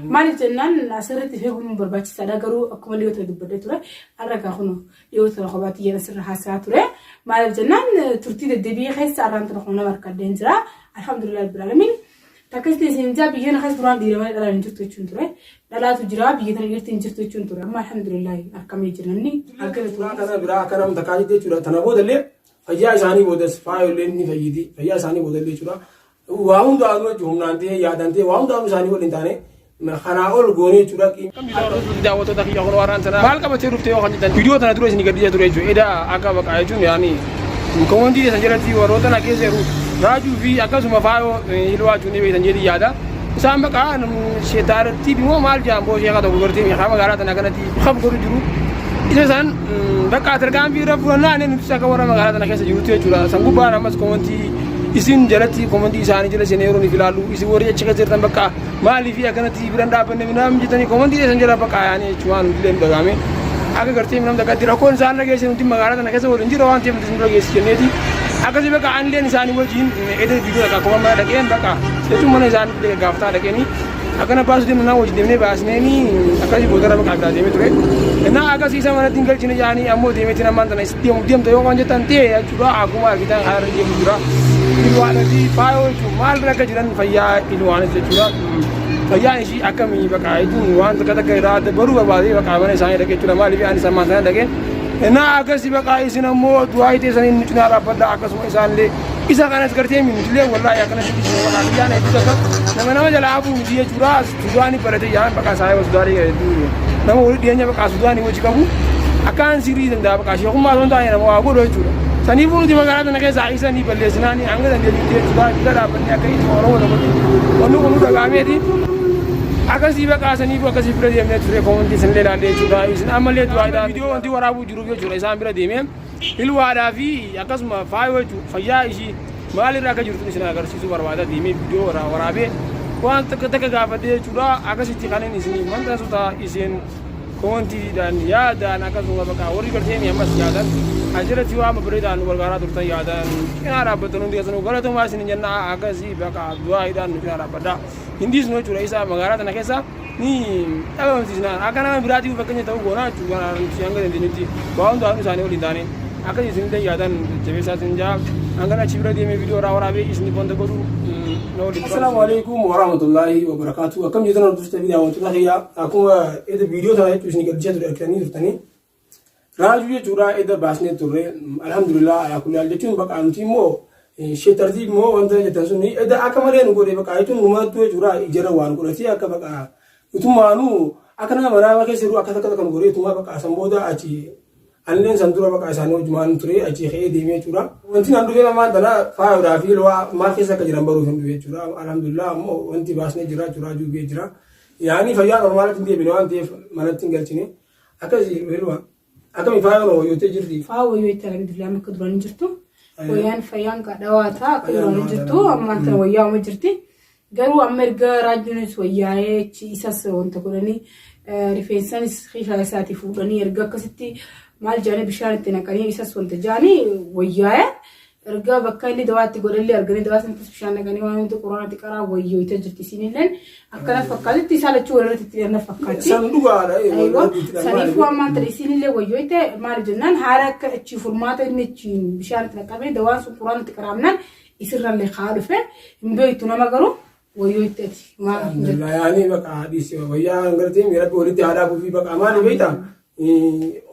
maal jennaan asirratti feeguun barbaachisaadha garuu akkuma liyoota dubbadde ture arragaa kunu liyoota qobaatti yeroo sirra haasaa ture maal jennaan turtii deddeebi'ee keessa arraan tana kun nama harkadeen jira alhamdulillah rabbil alamin takkasti isin biyyoon keessa duraan dhiirama dhalaan jirtu jechuun ture dhalaatu jira biyya tana irratti jirtu jechuun ture amma alhamdulillah argamee jira namni argame ture kana biraa akka namni takkaa jechuudha tana boodallee fayyaa isaanii boodas faayollee ni fayyidi fayyaa isaanii boodallee jechuudha waa hundaanuu jechuun humnaantee yaadantee waa hundaanuu isaanii waliin taane خنا أول غوني تراكي. دعوة تدخل يخلو أران سنا. مال كم تشوف تيو خنجي تان. فيديو تنا تروي سني كدي تروي جو. إذا أكا بقى أيجون يعني. كوندي سنجرتي وروتنا كيسه رو. راجو في أكا سما فاو هلوا جوني بيت سنجري يادا. سام بقى شيتار تي بيمو مال جامبو شيء كذا بقولتي مي خام غارات أنا كنا تي خام كورو جرو. إذا سان بقى تركان بيرا فلنا أنا نفسي كورا ما غارات أنا كيسه جرو تيو جرا. سانغو بارا مس كوندي isin jalati komandi isani jala senero ni filalu isi wori acha kazirtan baka mali fi akana ti biranda banne minam jitani komandi isan jala baka yani chuan dilen dagame aga garte minam daga dira kon san lage sen tim magara na kase worin jira wanti mutin lage seneti aga ji baka an len isani wajin ede video ka ko ma daga en baka setu mona isani de gafta daga ni akana basu din na wajin demne basne ni aga ji bodara baka da deme ture na aga si sama na tinggal chine yani ammo deme tina man na stiam diam to yo wanje tante ya chura aguma kita har jem jura ilwaana di faayo maal raka jiran fayyaa ilwaana jechuudha fayyaa ishii akkamii baqa itti waan takka takka irraa dabaruu barbaade baqa mana isaanii dhaqee jechuudha maaliif ani sammaan sana dhaqee naa akkasii baqa isin ammoo du'aa itee sanii nuti naa dhaabbadha akkasuma isaanillee isa kanas gartee minutilee wallaahi akkanas itti walaa biyyaan hedduu takka nama jalaa abuu miti jechuudha sudaanii barate yaan baqa saayee sudaanii nama wali dhiyeenya baqa sudaanii wajji qabu akkaan sirii danda'a baqa sheekummaa son taa'e nama waa godhu jechuudha sanii fuuti magaalaa tana keessa isanii balleessinaani hanga dandeettii jechuudha bira dhaabbanni akka itti oromoo tokkotti wanni kun dhagaameeti akkasii baqa sanii akkasii bira deemnee ture koomenti isin ilaalle jechuudha isin ammallee du'aadhaa viidiyoo wanti waraabuu jiruuf jechuudha isaan bira deemee ilwaadhaa fi akkasuma faayoo jechuudha fayyaa ishii maalirraa akka jirtu isin agarsiisuu barbaada deemee viidiyoo waraabee waan takka gaafadhe jechuudha akkasitti kanin isin wanta suta isin koomentiidhaan yaadaan akkasuma baqa warri garteenii ammas yaadan ajirati waa mabreedaan walgaraa turtan yaadan kina rabbatan hundi asanu galatu maasin janna akasi baka du'aidaan kina rabbada hindis no chura isa magara tana kesa ni tabam sisna akana birati fakanya taw gona chugana yanga dindiniti baawndo anu sane oli dane akasi sinde yaadan jebesa sinja angana chibra de me video raawarabe isni bonda godu assalamu alaikum wa rahmatullahi wa barakatuh akam jidana dusta video wantu tahiya akuma ede video tana tusni gadja turkani turtani راجو يجورا إذا باسني توري الحمد لله على كل حال جتون بقى أنتي مو شيء ترتيب مو وانت جتاسوني إذا أكملين نقول بقى أيتون مما تو يجورا إجرا وان كل شيء أكا بقى يتوم مانو أكنا مرا بقى سيرو أكذا كذا كن قولي توما بقى سامبودا أشي أنلين سندورا بقى سانو جمان توري أشي خير ديمي يجورا وانتي نندو فينا ما دنا فاو رافي لوا ما كيسا كجرام برو سندو يجورا الحمد لله مو وانتي باسني جرا جرا جو بيجرا يعني فيا نورمال تندي بنوان تي مالتين قلتني أكذي بيلوا أكمل فايرو يوتجري فاو يوتجري الحمد لله كدران جرتو ويان فيان كدواتا كدران جرتو أما أنت وياه مجرتي قالوا أمريكا راجنس وياه تيساس وانت كلني رفيسان خيشة ساتي فوقني يرجع كستي مال جاني بشارة تناكني إساس وانت جاني وياه رجع بكالي دواتي قول لي أرجعني دوات أنت بشانة كني وأنا تقرأنا تقرأ وياه يتجرتي سنين أكنا فكرت تسالة شو ولا تتيرنا فكرتي سندوق على أيوة سنيفوا ما تريسين اللي وياه يت مارجنان حرك تشوف فورمات النتشين بشانة تناكني دوات القرآن تقرأنا يصير اللي خالفه مبيتنا ما قالوا وياه يتأتي ما لا يعني بقى حديث وياه قلتي ميرا بقولي هذا في بقى أمان بيتا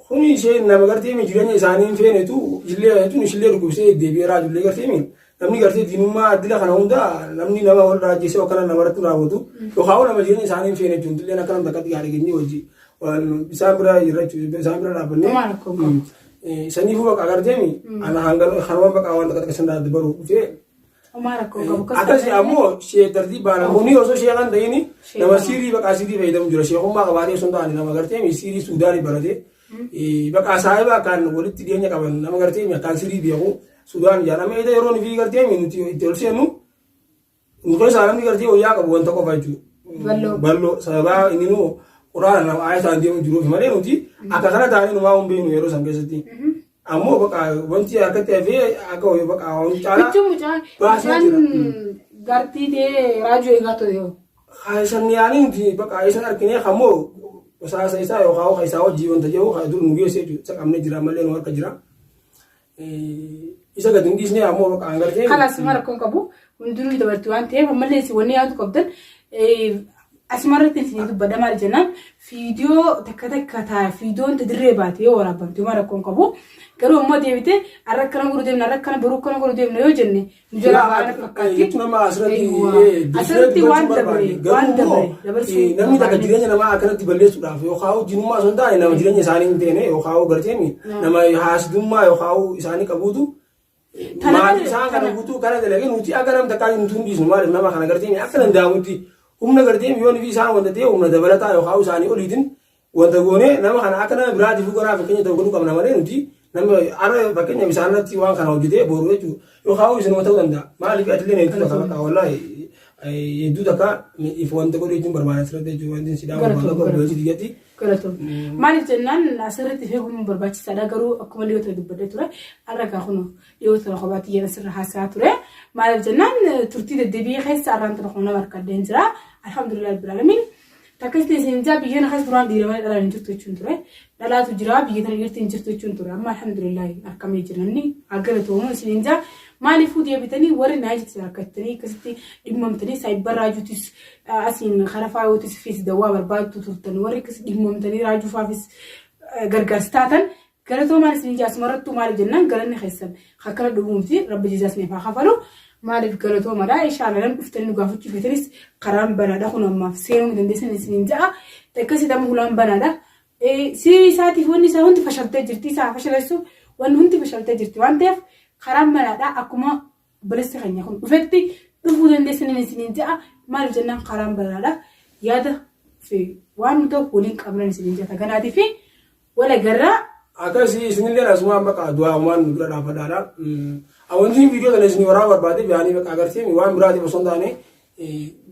خوني شيء نما قلتي مجرني إنسانين فين تو جلّي ركوبسي دبي راجل اللي قلتي مين نمني قلتي دينو ما أدلى خنا هوندا نمني نما هو راجل سوى كنا نمرت نراودو وخاونا مجرني إنسانين فين جون تلي أنا كنا دكتي على جنيه وجي وبسامبرا يرجع بسامبرا لابني سنيفو بقى قلتي مين أنا هنقول خروان بقى أول دكتي كسندار دبرو في أكاسي أمو شيء ترتيب أنا هوني أصلا شيء كان دايني نما سيري بقى سيري بيدم جرا شيء هم بقى باري سندا أنا نما قلتي مين سيري سوداني برادي بقى سايبا كان ولد تديني كمان نما قلتي مين كان سيري بيهو سودان جانا ما إذا يرون في قلتي مين تقولي إنه نقول سالم دي قلتي وياك أبو أنت كفايتو بالو سايبا إنه قرآن نما آية عندي من جروف ما ليه نتي أكثر تاني نما هم بينو يرو سانكستي أمو بقى وانتي أكتر في أكو بقى وانتي على بچو مجھا قرطي دے راجو ایگاتو دیو خايسن يعني دي بقى عايزين أركنيه خمو وساس إيسا يوخاو خايسا وجي وانتجو خايدور نجيو سيجو سكامني جرا ملين ورك جرا إيسا قدين ديسني أمو بقى عنقرتين خلاص مرة كون كابو وندرو دبرتوان تيه وملين سواني هذا قبضن أسمرت تنسي بدأ مال جنان فيديو تكتا فيديو أنت دريباتي ورا بنتو مرة كون كابو كرو ما ديبته أركنا قرديم نركنا بروكنا قرديم نيوجني نجلا بعنا فكاتي يتنا ما أسرتي أسرتي وان دبري نمي تكجيرني نما أكنت تبلي سودا يوخاو جنوم ما سنتا إنما جيرني سانين تينه يوخاو قرتيمي نما يحاسدوم ما يوخاو إساني كبودو ما إسان كنا بودو كنا دلائل نوتي أكنام تكاني نتوم جسم ما نما خنا قرتيمي أكنام داوتي هم قرتيمي يوني في سان وندتي هم ندبلتا يوخاو ساني أوليدين وندقونه نما خنا أكنام برادي فوقرا فكني تقولو كم نمرة نوتي nama ara bakanya misalnya tiwang kan hojide boru itu yo kau isen mata unda mali atlet itu taka wallahi itu taka ifwan to ko itu berbahasa serta itu andin sidang malu ko beji digati kalato mali tenan asarati fegum barbachi sadagaru akumali yoto dubade ture araga khono yoto khobati yana sir hasa ture mali tenan turti de debi khais arant khona marka denjra alhamdulillah rabbil alamin takasti sinja biyana khas duran dirama ala njurtu chunture لا تجرا بيجتنا يرتين جرتو چونتو أما الحمد لله أركام يجرني أقرأ تومن سنينجا ما لفود يبتني ورا ناجت سرقتني كستي إمامتني سايبر راجو تيس أسين خرافة وتيس فيس دوار بعد تطرتني ورا كس إمامتني راجو فافيس غرغستاتن قرأ تومن سنينجا اسمرت تومن الجنة قرأني خيسن خكرا دومتي رب جزاسني فخفلو ما لف قرأ تومن لا إيش على لم أفتني قافتي فتريس قرام بنادا خنا ما في سيرم دندسن سنينجا تكسي دم غلام بنادا سي ساتي فوني سهونت فشلت جرتي سا فشلسو وان هونتي فشلت جرتي وان تف خرام ملادا اكما بلس خنيا خن وفتي دفو دند سنين جاء مال جنان خرام بلادا يادا في وان تو ولين قبرن سنين جاء تغنادي في ولا غرا akasi sinin le asma baka dua man nugra da fadala awon video da lesni wara war bade biani baka agarti mi wan muradi basondane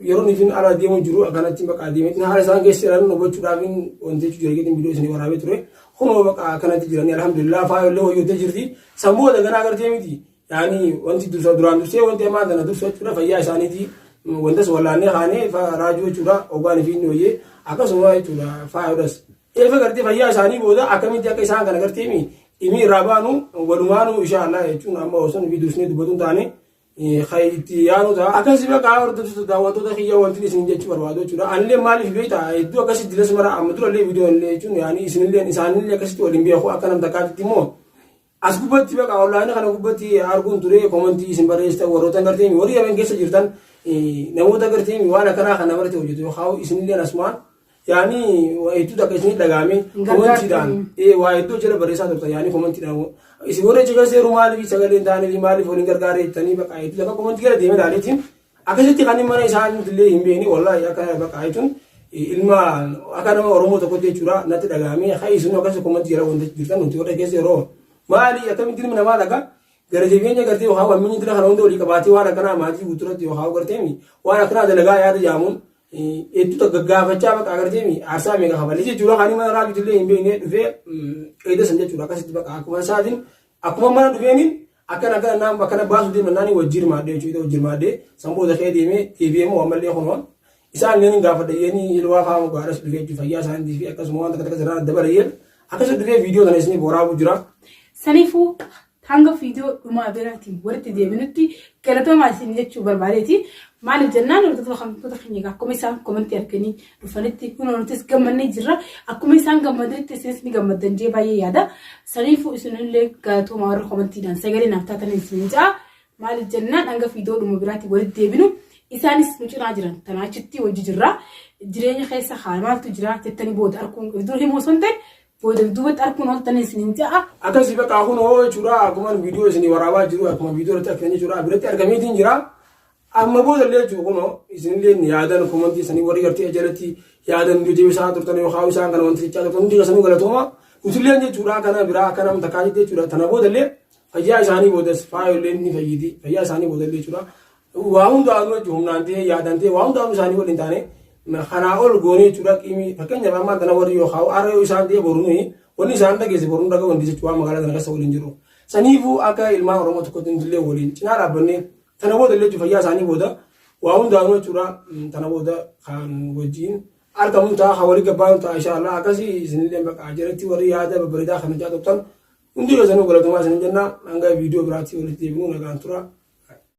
yoro ni fin ala demo juru agana timba ka demi na hala sange siran no bochu davin onde chu jere gedin video sini warabe ture khono baka kana jirani alhamdulillah fa yo yo de jirdi sambo da gana agar temi di yani onti dursa duran durse onte ma da dursa chura fa ya sani di wonda so wala ne khane fa rajo chura ogani fin no ye aka so wa chura fa yodas e fa garti fa ya sani boda akami dia kai sang kana gartemi imi rabanu walumanu inshallah chuna amma oson video sini dubodun tane خيتي يانو تا أكاسي بقى عارض تداوتو تخيّا وانتني سنجت شواربادو شورا أنلي مالي في بيتا يدو أكاسي دلس مرا أمدرو اللي فيديو اللي شون يعني إسنلي إنسان اللي أكاسي تولين بيأخو أكانم تكاد تيمو أسكوبتي بقى أولا أنا خنا كوبتي أرجون تري كومنتي سنبريستا وروتان كرتيمي وريا من جيس جرتان نمودا كرتيمي وانا كنا خنا برتي وجدوا خاو إسنلي نسمان يعني وإيتو تكاسي دعامي كومنتي دان وإيتو جرا بريسا تبتا يعني كومنتي دان isi wore jiga se rumali bi sagale ndane bi mali fo lingar gare tani baka ay daga ko monti gare deme dale tim akasiti kani mara isan dille himbe ni wallahi akana baka aytun ilma akana oromo to ko te chura nati daga mi khay sunu akase ko monti gare wonde jirtan nti wore kese ro mali akami dirmi na malaga gare je benya garte ho hawa min dira harondo li kabati wala kana maji uturati ho hawa garte mi wala kana dalaga ya da jamun etu to gaggafa cha baka garte mi arsa me ga habali je chura khani mara rabi dille himbe ne dufe ida sanje chura kasiti baka akuma sadin akuma mana duvenin akana kana nam akana basu de manani wajir ma de chuida wajir ma de sambo da khedi me tvm wa malle khono isa len gafa de yeni ilwa fa mo garas duve ju faya san di akas mo anda kata zara dabar yel akas duve video da nesni bora bujura sanifu hanga video duma berati warti de minuti kalato ma sinje chu barbareti مال الجنان ولا تدخل تدخلني أكو مثلا كومنتي أركني رفنتي كنا نتس كمني جرا أكو مثلا كمدري تسنسني كمدن جي باي يادا سريفو إسنون لك كاتو مار كومنتي دان سجلي نفتح تنسنجا مال الجنان أنجا في دور مبراتي ولد ديبنو إساني سنوشنا عجرا تناچتي وججرا جريني خيسا خالمال تجرا تتني بود أركون بدور هم وصنتك بود دوبت أركون هل تنسنجا أكاسي بقى أكون هو جرا أكمل فيديو سني ورابا جرا أكمل فيديو رتأكلني جرا بريت أركمي دين جرا amma boda le jugono isinle ni yadan komanti sani wari garti ajalati yadan duje bisa turtane khawi sang kan wanti cha kan diga sanu galatoma usulle ne jura kana bira kana mutakaji te jura tana boda le fayya sani boda fayo le ni fayidi fayya sani boda le jura waunda anu jumnante yadan te waunda anu sani bolin tane ma khana ol goni jura kimi fakanya mama tana wari yo khaw ara yo sante boruni woni sanda gese borun daga wondi chwa magala daga sawlin juro sanifu aka ilma oromo to ko dindile wolin cinara banne tana boda le fayya sani boda waan hundaanuu jechuudha tana booda kan wajjin argamu ta'a hawali gabbaan ta'a inshaallah akkasii isinillee maqaa jiratti warri yaada babbareedaa kana jaatottan hundi keessanuu galatumaa isin jenna hanga viidiyoo biraatti walitti deebinuu nagaan tura.